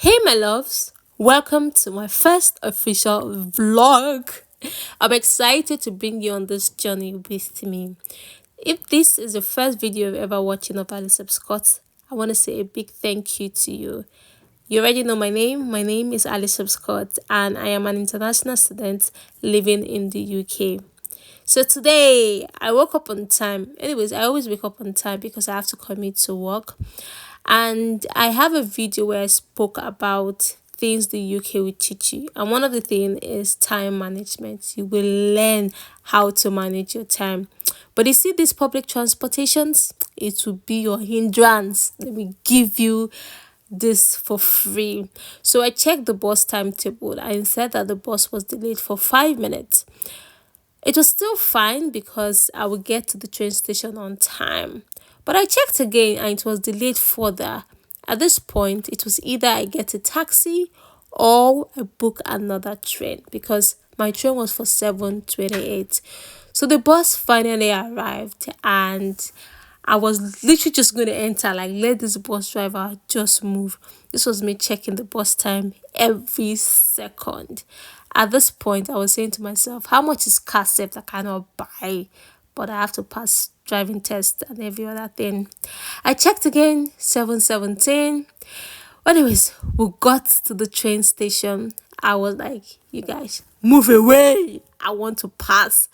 Hey, my loves, welcome to my first official vlog. I'm excited to bring you on this journey with me. If this is the first video you're ever watching of Alice Scott, I want to say a big thank you to you. You already know my name. My name is Alice Scott, and I am an international student living in the UK. So today I woke up on time. Anyways, I always wake up on time because I have to commute to work. And I have a video where I spoke about things the UK will teach you. And one of the things is time management. You will learn how to manage your time. But you see these public transportations, it will be your hindrance. Let me give you this for free. So I checked the bus timetable and said that the bus was delayed for 5 minutes. It was still fine because I would get to the train station on time. But I checked again and it was delayed further. At this point, it was either I get a taxi or I book another train because my train was for 7:28. So the bus finally arrived and I was literally just going to enter, like, let this bus driver just move. This was me checking the bus time every second. At this point, I was saying to myself, how much is car safe that I cannot buy? But I have to pass driving test and every other thing. I checked again, 7:17. Anyways, we got to the train station. I was like, you guys, move away. I want to pass.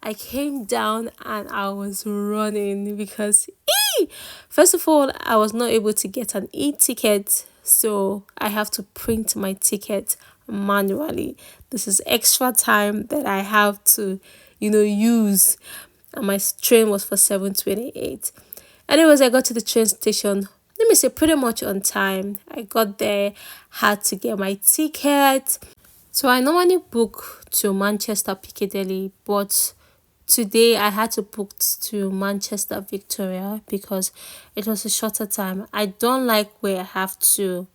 I came down and I was running because, first of all, I was not able to get an e-ticket. So I have to print my ticket manually. This is extra time that I have to, use. And my train was for 7:28. Anyways, I got to the train station, let me say pretty much on time. I got there, had to get my ticket. So I normally book to Manchester Piccadilly, but today I had to book to Manchester Victoria because it was a shorter time. I don't like where I have to,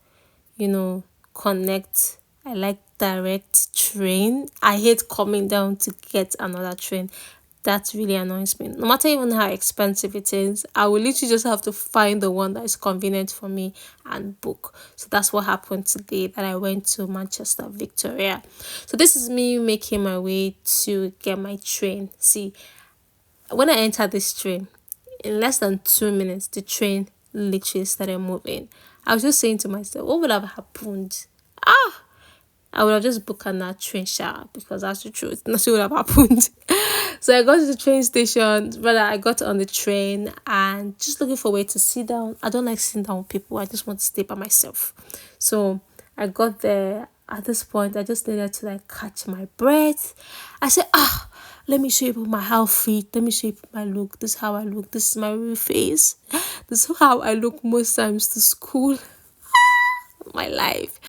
connect. I like direct train. I hate coming down to get another train. That really annoys me. No matter even how expensive it is, I will literally just have to find the one that is convenient for me and book. So that's what happened today, that I went to Manchester Victoria. So this is me making my way to get my train. See, when I entered this train, in less than 2 minutes, the train literally started moving. I was just saying to myself, what would have happened? I would have just booked another train shower because that's the truth. Nothing would have happened. So I got to the train station, rather I got on the train and just looking for a way to sit down. I don't like sitting down with people. I just want to stay by myself. So I got there. At this point, I just needed to catch my breath. I said, let me show you my outfit. Let me show you my look. This is how I look. This is my real face. This is how I look most times to school. My life.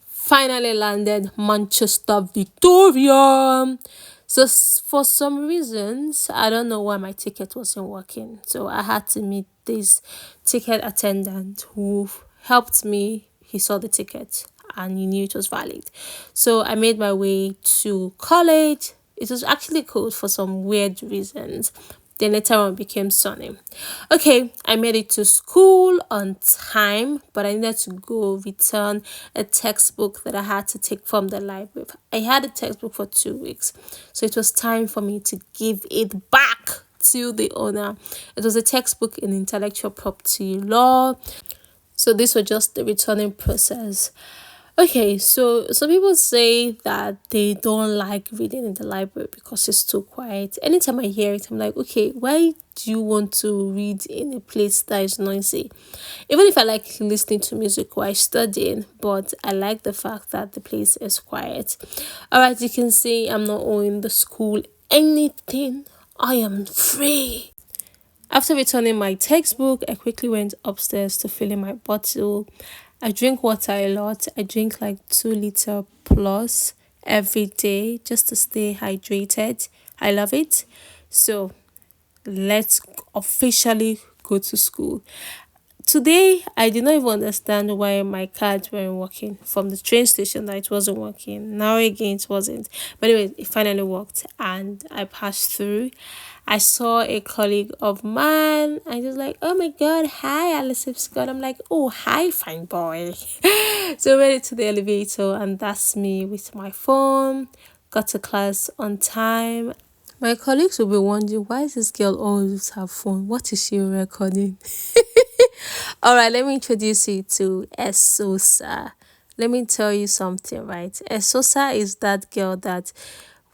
Finally landed Manchester Victoria. So for some reasons, I don't know why my ticket wasn't working. So I had to meet this ticket attendant who helped me. He saw the ticket and he knew it was valid. So I made my way to college. It was actually cold for some weird reasons. Then later on became sunny. Okay, I made it to school on time, but I needed to go return a textbook that I had to take from the library. I had a textbook for 2 weeks, so it was time for me to give it back to the owner. It was a textbook in intellectual property law. So this was just the returning process. Okay, so some people say that they don't like reading in the library because it's too quiet. Anytime I hear it, I'm like, okay, why do you want to read in a place that is noisy? Even if I like listening to music while studying, but I like the fact that the place is quiet. All right, you can see I'm not owing the school anything. I am free. After returning my textbook, I quickly went upstairs to fill in my bottle. I drink water a lot. I drink like 2 liter plus every day just to stay hydrated. I love it. So let's officially go to school. Today, I did not even understand why my cards weren't working from the train station, that it wasn't working. Now again, it wasn't. But anyway, it finally worked and I passed through. I saw a colleague of mine. I was like, oh my God, hi, Alice Scott. I'm like, oh, hi, fine boy. So I went into the elevator and that's me with my phone. Got to class on time. My colleagues will be wondering, why is this girl always have phone? What is she recording? All right, let me introduce you to Esosa. Let me tell you something, right? Esosa is that girl that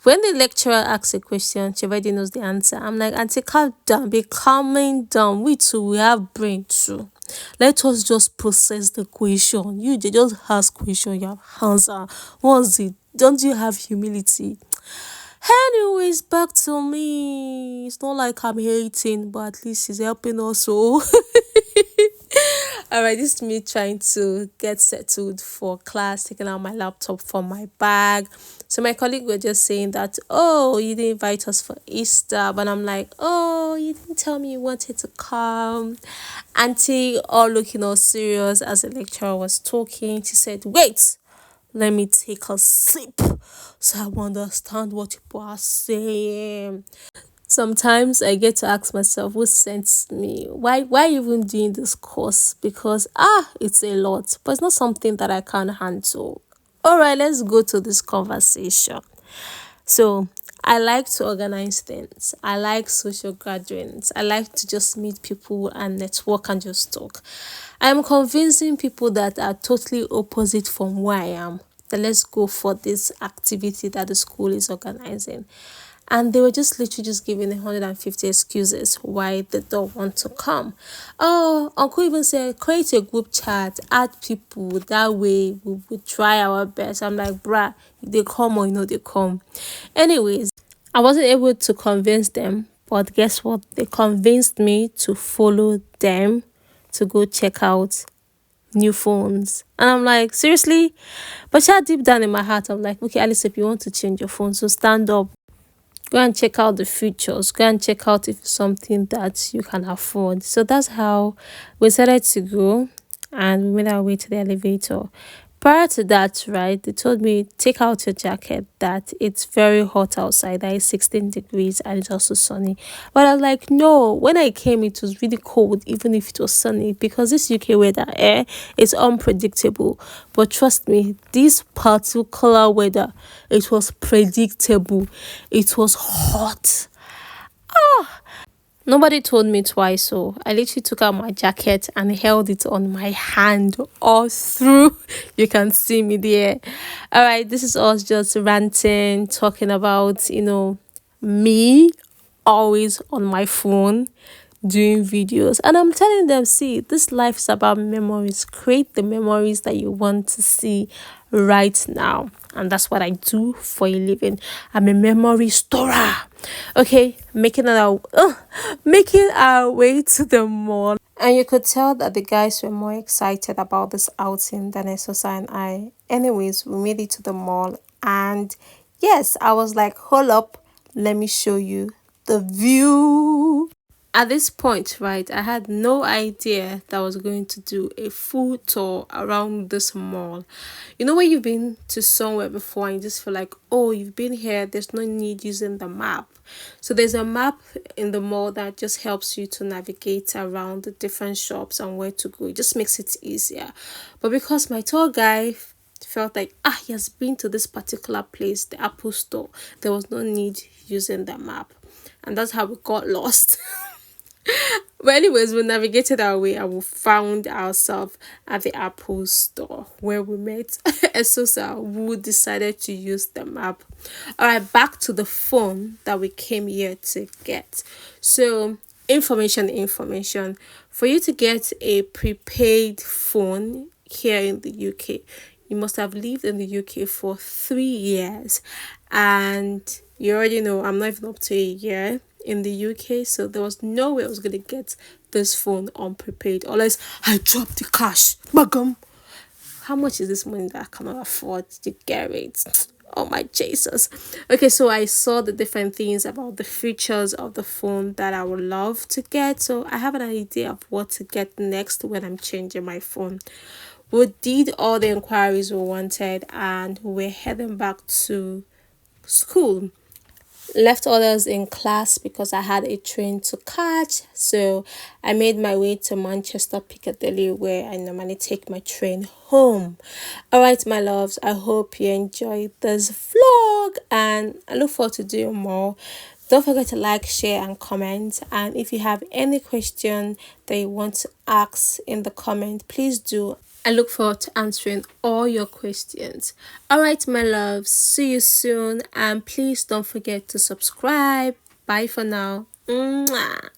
when the lecturer asks a question, she already knows the answer. I'm like, Auntie, calm down, be calming down. We too, we have brain too. Let us just process the question. You just ask question, you have answer. What's it? Don't you have humility? Anyways, back to me. It's not like I'm hating, but at least he's helping us. So, all right, this is me trying to get settled for class, taking out my laptop from my bag. So my colleague were just saying that, oh, you didn't invite us for Easter, but I'm like, oh, you didn't tell me you wanted to come. Auntie, all looking all serious as the lecturer was talking, she said, wait. Let me take a sip so I understand what people are saying. Sometimes I get to ask myself, who sent me? Why even doing this course? Because it's a lot, but it's not something that I can handle. All right, let's go to this conversation. So I like to organize things. I like social gatherings. I like to just meet people and network and just talk. I'm convincing people that are totally opposite from where I am that let's go for this activity that the school is organizing. And they were just literally just giving 150 excuses why they don't want to come. Oh, Uncle even said, create a group chat, add people. That way we will try our best. I'm like, bruh, they come or they come. Anyways, I wasn't able to convince them. But guess what? They convinced me to follow them to go check out new phones. And I'm like, seriously? But yeah, deep down in my heart, I'm like, okay, Alice, if you want to change your phone, so stand up. Go and check out the features. Go and check out if it's something that you can afford. So that's how we decided to go and we made our way to the elevator. Prior to that, right, they told me, take out your jacket, that it's very hot outside, that it's 16 degrees and it's also sunny. But I was like, no, when I came, it was really cold, even if it was sunny, because this UK weather is unpredictable. But trust me, this particular weather, it was predictable. It was hot. Nobody told me twice, so I literally took out my jacket and held it on my hand all through. You can see me there. All right, this is us just ranting, talking about, me always on my phone doing videos. And I'm telling them, see, this life is about memories. Create the memories that you want to see right now. And that's what I do for a living. I'm a memory storer. Okay, making our way to the mall. And you could tell that the guys were more excited about this outing than Esosa and I. Anyways, we made it to the mall. And yes, I was like, hold up, let me show you the view. At this point, right, I had no idea that I was going to do a full tour around this mall. You know when you've been to somewhere before and you just feel like, oh, you've been here, there's no need using the map. So there's a map in the mall that just helps you to navigate around the different shops and where to go. It just makes it easier. But because my tour guy felt like, he has been to this particular place, the Apple store, there was no need using the map. And that's how we got lost. But anyways, we navigated our way and we found ourselves at the Apple store where we met Esosa, who decided to use the map. All right, back to the phone that we came here to get. So information. For you to get a prepaid phone here in the UK, you must have lived in the UK for 3 years. And you already know I'm not even up to a year in the UK, so there was no way I was going to get this phone on prepaid unless I dropped the cash. Bagum. How much is this money that I cannot afford to get it? Oh my Jesus. Okay, so I saw the different things about the features of the phone that I would love to get. So I have an idea of what to get next when I'm changing my phone. We did all the inquiries we wanted and we're heading back to school. Left others in class because I had a train to catch. So I made my way to Manchester Piccadilly where I normally take my train home. All right, my loves, I hope you enjoyed this vlog and I look forward to doing more. Don't forget to like, share, and comment. And if you have any question that you want to ask in the comment, please do. I look forward to answering all your questions. All right, my loves, see you soon. And please don't forget to subscribe. Bye for now. Mwah.